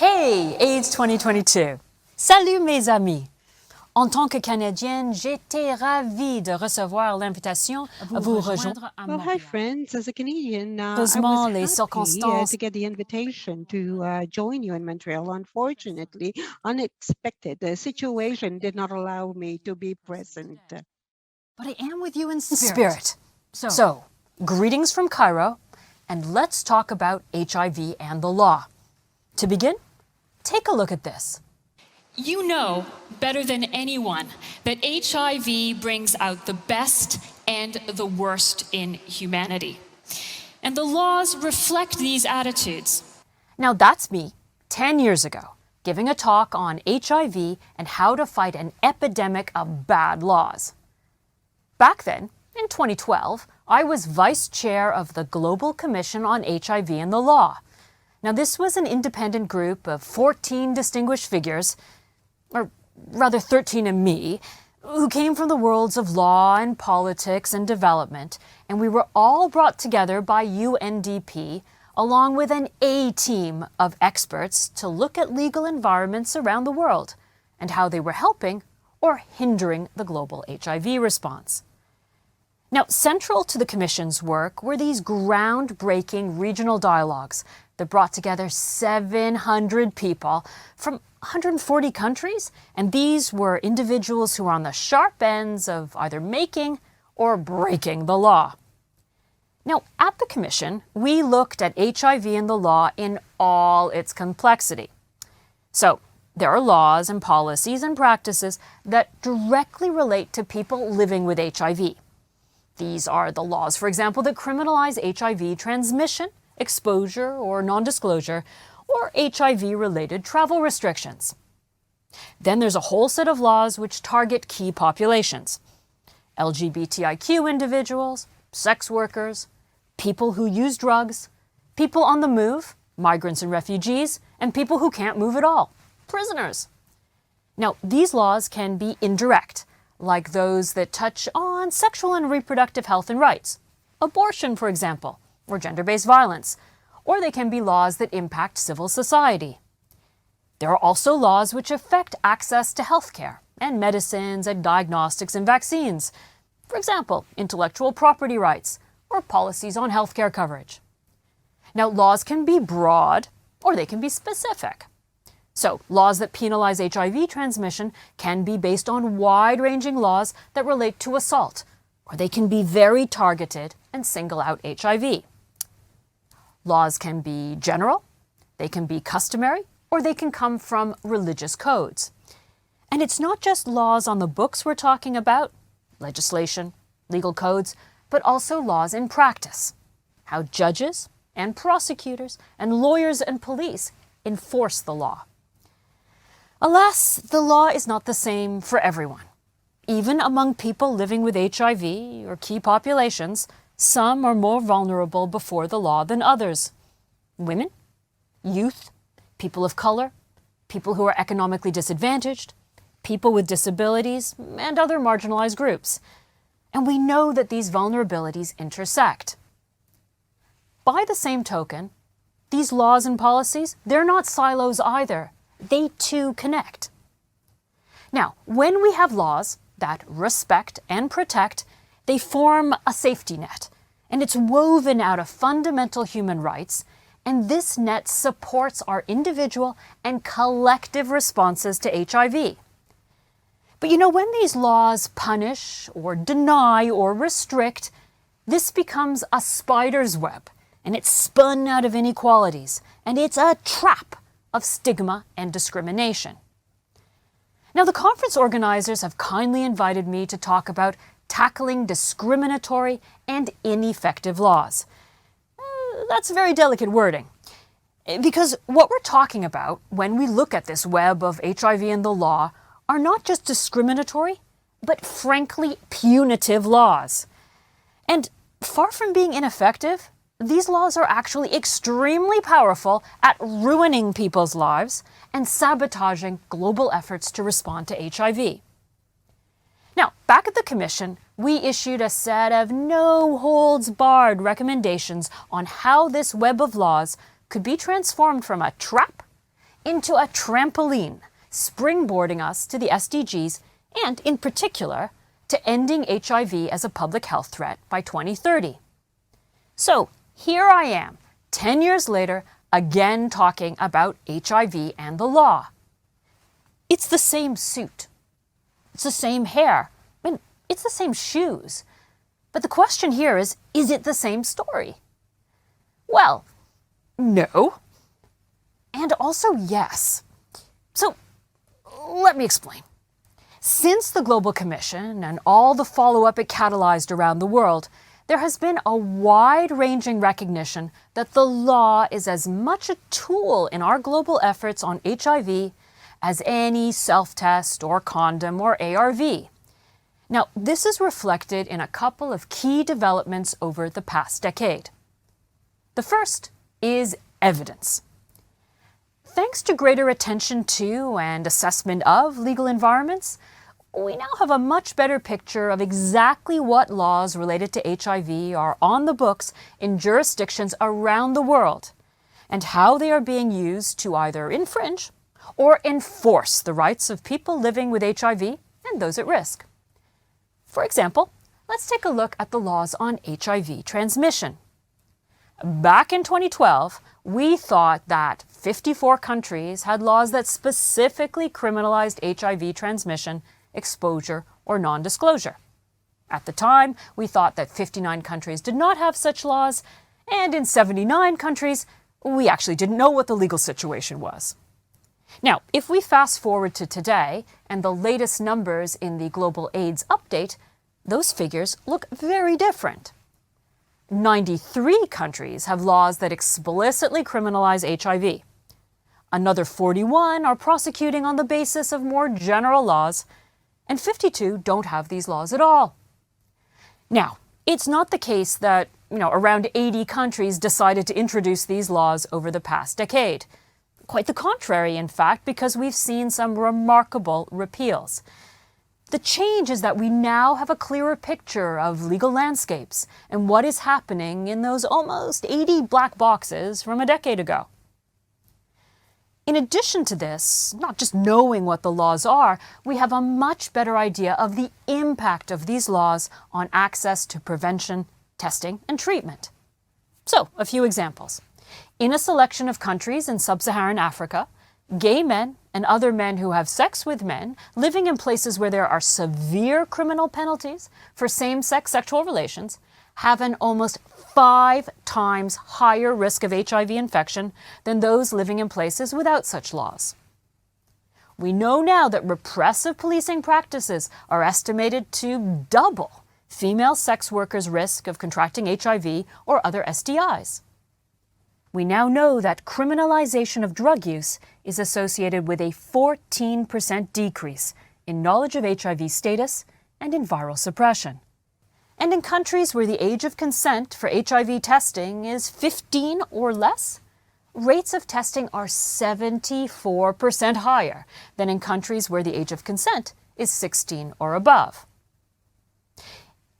Hey, AIDS 2022! Salut mes amis! En tant que Canadienne, j'étais ravie de recevoir l'invitation à vous rejoindre à Well, hi, Montréal. friends. As a Canadian, I was Heureusement, les happy circonstances to get the invitation to join you in Montreal. Unfortunately, unexpected, the situation did not allow me to be present. but I am with you in spirit. So, greetings from Cairo, and let's talk about HIV and the law. To begin, take a look at this. You know better than anyone that HIV brings out the best and the worst in humanity. And the laws reflect these attitudes. Now that's me, 10 years ago, giving a talk on HIV and how to fight an epidemic of bad laws. Back then, in 2012, I was vice chair of the Global Commission on HIV and the Law. Now this was an independent group of 14 distinguished figures, or rather 13 and me, who came from the worlds of law and politics and development, and we were all brought together by UNDP along with an A-team of experts to look at legal environments around the world and how they were helping or hindering the global HIV response. Now, central to the Commission's work were these groundbreaking regional dialogues that brought together 700 people from 140 countries, and these were individuals who were on the sharp ends of either making or breaking the law. Now, at the Commission, we looked at HIV and the law in all its complexity. So, there are laws and policies and practices that directly relate to people living with HIV. These are the laws, for example, that criminalize HIV transmission, exposure, or non-disclosure, or HIV-related travel restrictions. Then there's a whole set of laws which target key populations: LGBTIQ individuals, sex workers, people who use drugs, people on the move, migrants and refugees, and people who can't move at all, prisoners. Now, these laws can be indirect, like those that touch on sexual and reproductive health and rights, abortion, for example, or gender-based violence, or they can be laws that impact civil society. There are also laws which affect access to healthcare and medicines and diagnostics and vaccines, for example, intellectual property rights or policies on healthcare coverage. Now, laws can be broad or they can be specific. So, laws that penalize HIV transmission can be based on wide-ranging laws that relate to assault, or they can be very targeted and single out HIV. Laws can be general, they can be customary, or they can come from religious codes. And it's not just laws on the books we're talking about, legislation, legal codes, but also laws in practice, how judges and prosecutors and lawyers and police enforce the law. Alas, the law is not the same for everyone. Even among people living with HIV or key populations, some are more vulnerable before the law than others. Women, youth, people of color, people who are economically disadvantaged, people with disabilities, and other marginalized groups. And we know that these vulnerabilities intersect. By the same token, these laws and policies, they're not silos either. They too connect. Now, when we have laws that respect and protect, they form a safety net, and it's woven out of fundamental human rights, and this net supports our individual and collective responses to HIV. But you know, when these laws punish or deny or restrict, this becomes a spider's web, and it's spun out of inequalities, and it's a trap of stigma and discrimination. Now, the conference organizers have kindly invited me to talk about tackling discriminatory and ineffective laws. That's very delicate wording, because what we're talking about when we look at this web of HIV and the law are not just discriminatory, but frankly punitive laws. And far from being ineffective, these laws are actually extremely powerful at ruining people's lives and sabotaging global efforts to respond to HIV. Now, back at the Commission, we issued a set of no-holds-barred recommendations on how this web of laws could be transformed from a trap into a trampoline, springboarding us to the SDGs and, in particular, to ending HIV as a public health threat by 2030. So here I am, 10 years later, again talking about HIV and the law. It's the same suit. It's the same hair. I mean, it's the same shoes. But the question here is it the same story? Well, no. And also yes. So let me explain. Since the Global Commission and all the follow-up it catalyzed around the world, there has been a wide-ranging recognition that the law is as much a tool in our global efforts on HIV as any self-test or condom or ARV. Now, this is reflected in a couple of key developments over the past decade. The first is evidence. Thanks to greater attention to and assessment of legal environments, we now have a much better picture of exactly what laws related to HIV are on the books in jurisdictions around the world, and how they are being used to either infringe or enforce the rights of people living with HIV and those at risk. For example, let's take a look at the laws on HIV transmission. Back in 2012, we thought that 54 countries had laws that specifically criminalized HIV transmission, exposure, or non-disclosure. At the time, we thought that 59 countries did not have such laws, and in 79 countries, we actually didn't know what the legal situation was. Now, if we fast forward to today and the latest numbers in the Global AIDS Update, those figures look very different. 93 countries have laws that explicitly criminalize HIV. Another 41 are prosecuting on the basis of more general laws, and 52 don't have these laws at all. Now, it's not the case that, around 80 countries decided to introduce these laws over the past decade. Quite the contrary, in fact, because we've seen some remarkable repeals. The change is that we now have a clearer picture of legal landscapes and what is happening in those almost 80 black boxes from a decade ago. In addition to this, not just knowing what the laws are, we have a much better idea of the impact of these laws on access to prevention, testing, and treatment. So, a few examples. In a selection of countries in sub-Saharan Africa, gay men and other men who have sex with men living in places where there are severe criminal penalties for same-sex sexual relations have an almost 5 times higher risk of HIV infection than those living in places without such laws. We know now that repressive policing practices are estimated to double female sex workers' risk of contracting HIV or other STIs. We now know that criminalization of drug use is associated with a 14% decrease in knowledge of HIV status and in viral suppression. And in countries where the age of consent for HIV testing is 15 or less, rates of testing are 74% higher than in countries where the age of consent is 16 or above.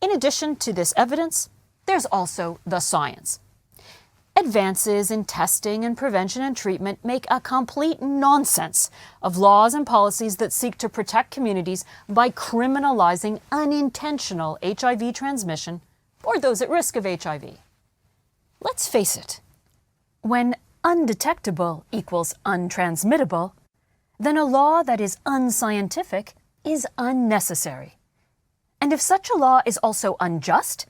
In addition to this evidence, there's also the science. Advances in testing and prevention and treatment make a complete nonsense of laws and policies that seek to protect communities by criminalizing unintentional HIV transmission or those at risk of HIV. Let's face it, when undetectable equals untransmittable, then a law that is unscientific is unnecessary. And if such a law is also unjust,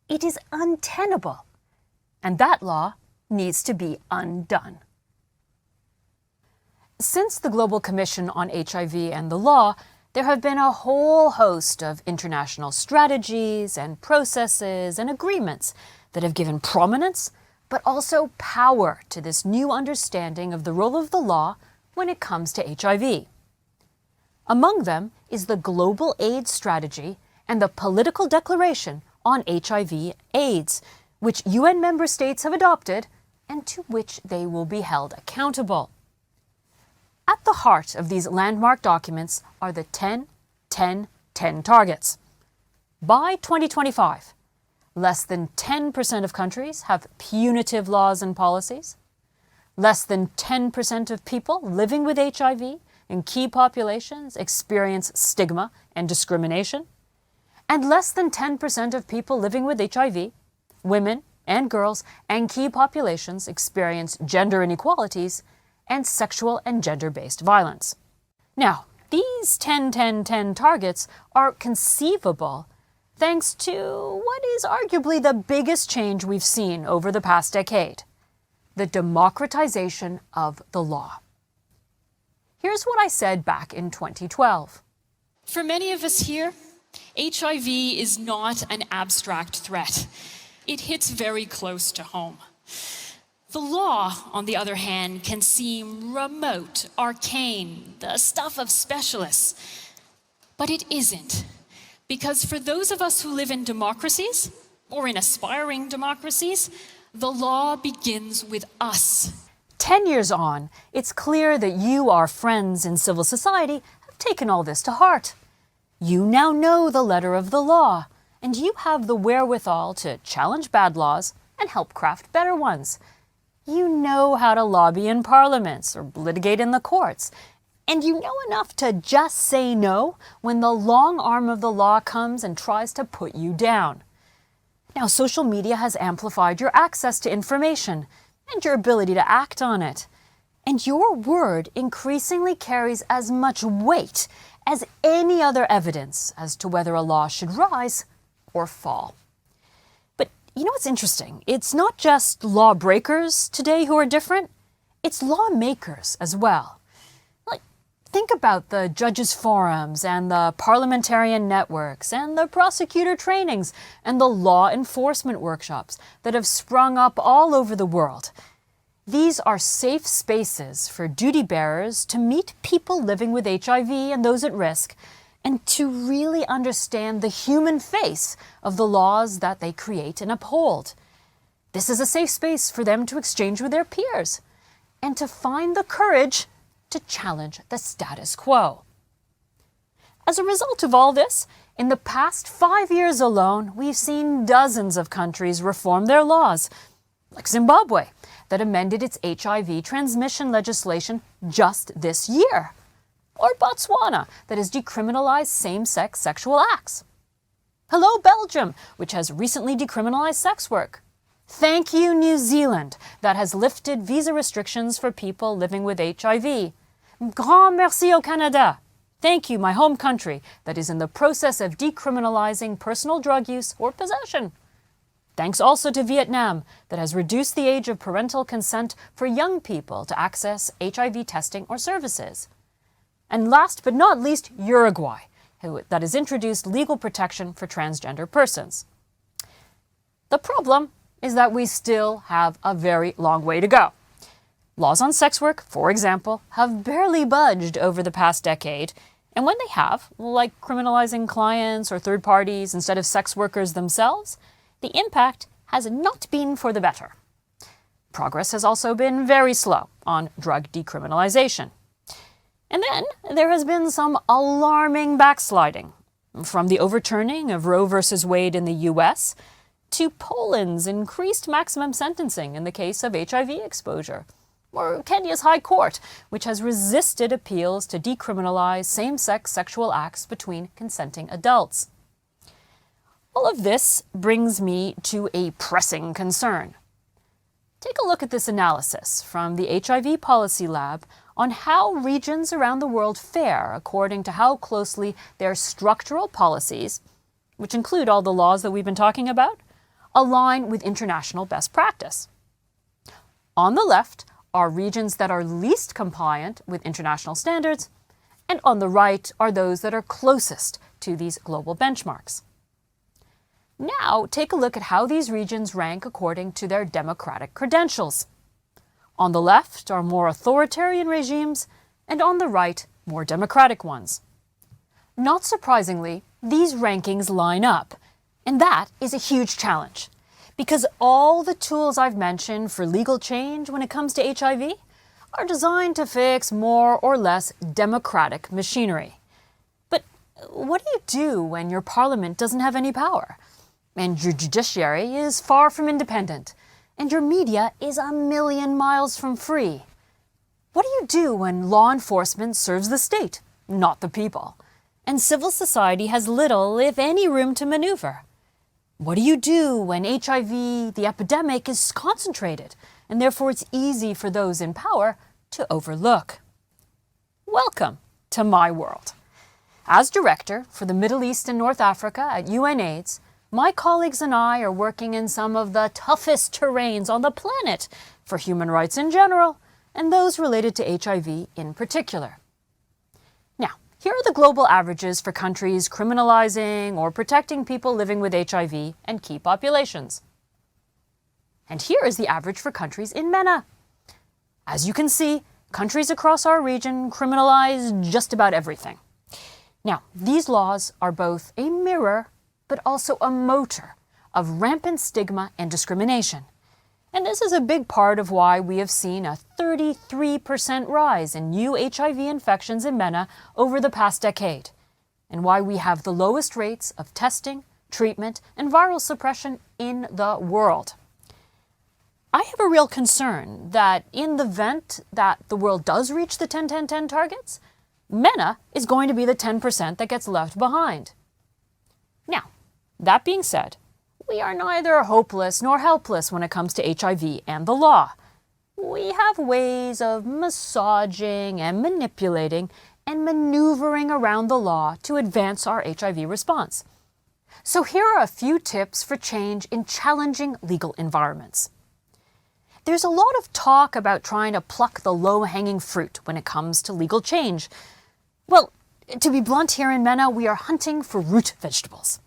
it is untenable. And that law needs to be undone. Since the Global Commission on HIV and the law, there have been a whole host of international strategies and processes and agreements that have given prominence, but also power to this new understanding of the role of the law when it comes to HIV. Among them is the Global AIDS Strategy and the Political Declaration on HIV/AIDS, which UN member states have adopted and to which they will be held accountable. At the heart of these landmark documents are the 10-10-10 targets. By 2025, less than 10% of countries have punitive laws and policies. Less than 10% of people living with HIV in key populations experience stigma and discrimination. And less than 10% of people living with HIV, women and girls, and key populations experience gender inequalities and sexual and gender-based violence. Now, these 10-10-10 targets are conceivable thanks to what is arguably the biggest change we've seen over the past decade: the democratization of the law. Here's what I said back in 2012. For many of us here, HIV is not an abstract threat. It hits very close to home. The law, on the other hand, can seem remote, arcane, the stuff of specialists. But it isn't. Because for those of us who live in democracies, or in aspiring democracies, the law begins with us. 10 years on, it's clear that you, our friends in civil society, have taken all this to heart. You now know the letter of the law, and you have the wherewithal to challenge bad laws and help craft better ones. You know how to lobby in parliaments or litigate in the courts, and you know enough to just say no when the long arm of the law comes and tries to put you down. Now, social media has amplified your access to information and your ability to act on it. And your word increasingly carries as much weight as any other evidence as to whether a law should rise or fall. But you know what's interesting? It's not just lawbreakers today who are different, it's lawmakers as well. Think about the judges' forums and the parliamentarian networks and the prosecutor trainings and the law enforcement workshops that have sprung up all over the world. These are safe spaces for duty bearers to meet people living with HIV and those at risk, and to really understand the human face of the laws that they create and uphold. This is a safe space for them to exchange with their peers and to find the courage to challenge the status quo. As a result of all this, in the past 5 years alone, we've seen dozens of countries reform their laws, like Zimbabwe, that amended its HIV transmission legislation just this year, or Botswana, that has decriminalized same-sex sexual acts. Hello, Belgium, which has recently decriminalized sex work. Thank you, New Zealand, that has lifted visa restrictions for people living with HIV. Grand merci au Canada. Thank you, my home country, that is in the process of decriminalizing personal drug use or possession. Thanks also to Vietnam, that has reduced the age of parental consent for young people to access HIV testing or services. And last but not least, Uruguay, that has introduced legal protection for transgender persons. The problem is that we still have a very long way to go. Laws on sex work, for example, have barely budged over the past decade, and when they have, like criminalizing clients or third parties instead of sex workers themselves, the impact has not been for the better. Progress has also been very slow on drug decriminalization. And then there has been some alarming backsliding, from the overturning of Roe v. Wade in the US to Poland's increased maximum sentencing in the case of HIV exposure, or Kenya's High Court, which has resisted appeals to decriminalize same-sex sexual acts between consenting adults. All of this brings me to a pressing concern. Take a look at this analysis from the HIV Policy Lab on how regions around the world fare according to how closely their structural policies, which include all the laws that we've been talking about, align with international best practice. On the left are regions that are least compliant with international standards, and on the right are those that are closest to these global benchmarks. Now, take a look at how these regions rank according to their democratic credentials. On the left are more authoritarian regimes, and on the right, more democratic ones. Not surprisingly, these rankings line up, and that is a huge challenge, because all the tools I've mentioned for legal change when it comes to HIV are designed to fix more or less democratic machinery. But what do you do when your parliament doesn't have any power, and your judiciary is far from independent, and your media is a million miles from free. What do you do when law enforcement serves the state, not the people, and civil society has little, if any, room to maneuver? What do you do when HIV, the epidemic, is concentrated, and therefore it's easy for those in power to overlook? Welcome to my world. As director for the Middle East and North Africa at UNAIDS, my colleagues and I are working in some of the toughest terrains on the planet for human rights in general, and those related to HIV in particular. Now, here are the global averages for countries criminalizing or protecting people living with HIV and key populations. And here is the average for countries in MENA. As you can see, countries across our region criminalize just about everything. Now, these laws are both a mirror but also a motor of rampant stigma and discrimination. And this is a big part of why we have seen a 33% rise in new HIV infections in MENA over the past decade, and why we have the lowest rates of testing, treatment, and viral suppression in the world. I have a real concern that in the event that the world does reach the 10-10-10 targets, MENA is going to be the 10% that gets left behind. Now, that being said, we are neither hopeless nor helpless when it comes to HIV and the law. We have ways of massaging and manipulating and maneuvering around the law to advance our HIV response. So here are a few tips for change in challenging legal environments. There's a lot of talk about trying to pluck the low-hanging fruit when it comes to legal change. Well, to be blunt, here in MENA, we are hunting for root vegetables.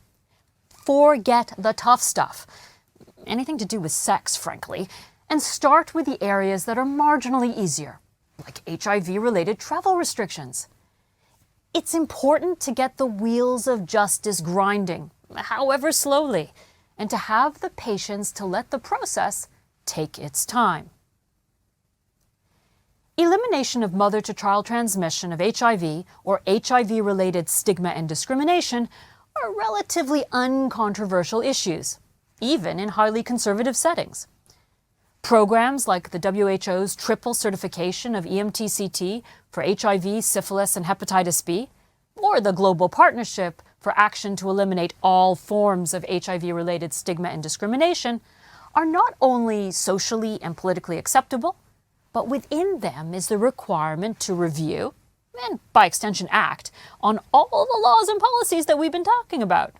Forget the tough stuff, anything to do with sex, frankly, and start with the areas that are marginally easier, like HIV-related travel restrictions. It's important to get the wheels of justice grinding, however slowly, and to have the patience to let the process take its time. Elimination of mother-to-child transmission of HIV or HIV-related stigma and discrimination are relatively uncontroversial issues, even in highly conservative settings. Programs like the WHO's triple certification of EMTCT for HIV, syphilis, and hepatitis B, or the Global Partnership for Action to Eliminate All Forms of HIV-related Stigma and Discrimination, are not only socially and politically acceptable, but within them is the requirement to review, and by extension act, on all the laws and policies that we've been talking about.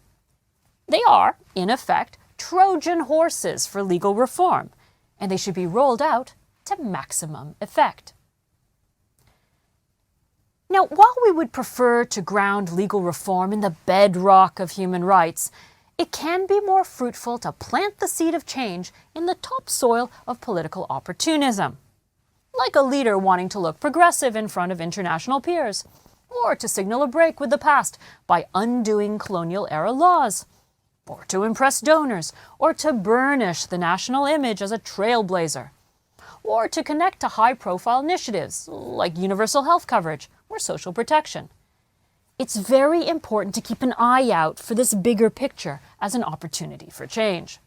They are, in effect, Trojan horses for legal reform, and they should be rolled out to maximum effect. Now, while we would prefer to ground legal reform in the bedrock of human rights, it can be more fruitful to plant the seed of change in the topsoil of political opportunism, like a leader wanting to look progressive in front of international peers, or to signal a break with the past by undoing colonial-era laws, or to impress donors, or to burnish the national image as a trailblazer, or to connect to high-profile initiatives like universal health coverage or social protection. It's very important to keep an eye out for this bigger picture as an opportunity for change.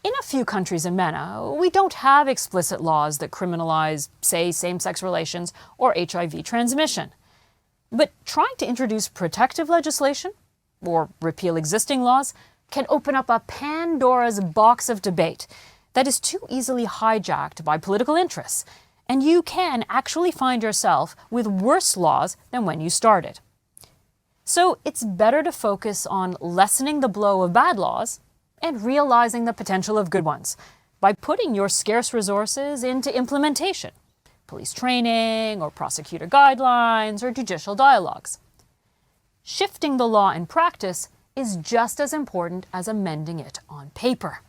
In a few countries in MENA, we don't have explicit laws that criminalize, say, same-sex relations or HIV transmission. But trying to introduce protective legislation or repeal existing laws can open up a Pandora's box of debate that is too easily hijacked by political interests, and you can actually find yourself with worse laws than when you started. So it's better to focus on lessening the blow of bad laws and realizing the potential of good ones by putting your scarce resources into implementation, police training or prosecutor guidelines or judicial dialogues. Shifting the law in practice is just as important as amending it on paper.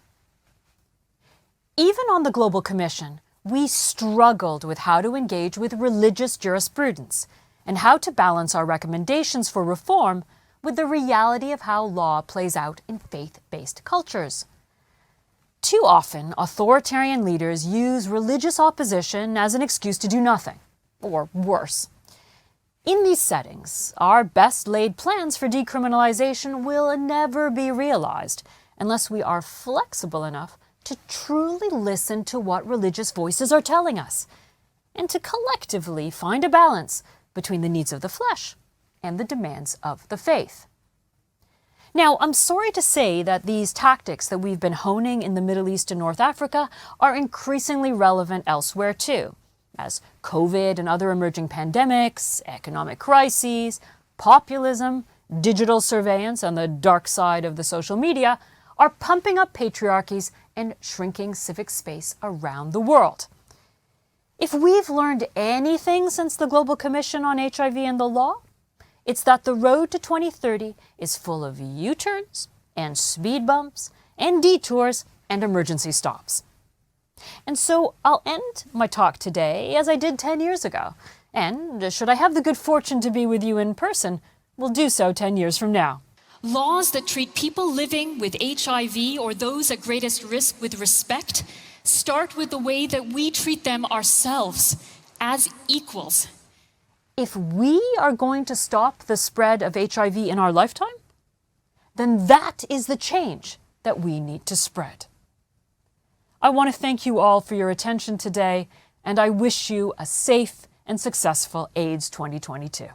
Even on the Global Commission, we struggled with how to engage with religious jurisprudence and how to balance our recommendations for reform with the reality of how law plays out in faith-based cultures. Too often, authoritarian leaders use religious opposition as an excuse to do nothing, or worse. In these settings, our best-laid plans for decriminalization will never be realized unless we are flexible enough to truly listen to what religious voices are telling us, and to collectively find a balance between the needs of the flesh and the demands of the faith. Now, I'm sorry to say that these tactics that we've been honing in the Middle East and North Africa are increasingly relevant elsewhere too, as COVID and other emerging pandemics, economic crises, populism, digital surveillance on the dark side of the social media are pumping up patriarchies and shrinking civic space around the world. If we've learned anything since the Global Commission on HIV and the Law, it's that the road to 2030 is full of U-turns and speed bumps and detours and emergency stops. And so I'll end my talk today as I did 10 years ago. And should I have the good fortune to be with you in person, we'll do so 10 years from now. Laws that treat people living with HIV or those at greatest risk with respect start with the way that we treat them ourselves as equals. If we are going to stop the spread of HIV in our lifetime, then that is the change that we need to spread. I want to thank you all for your attention today, and I wish you a safe and successful AIDS 2022.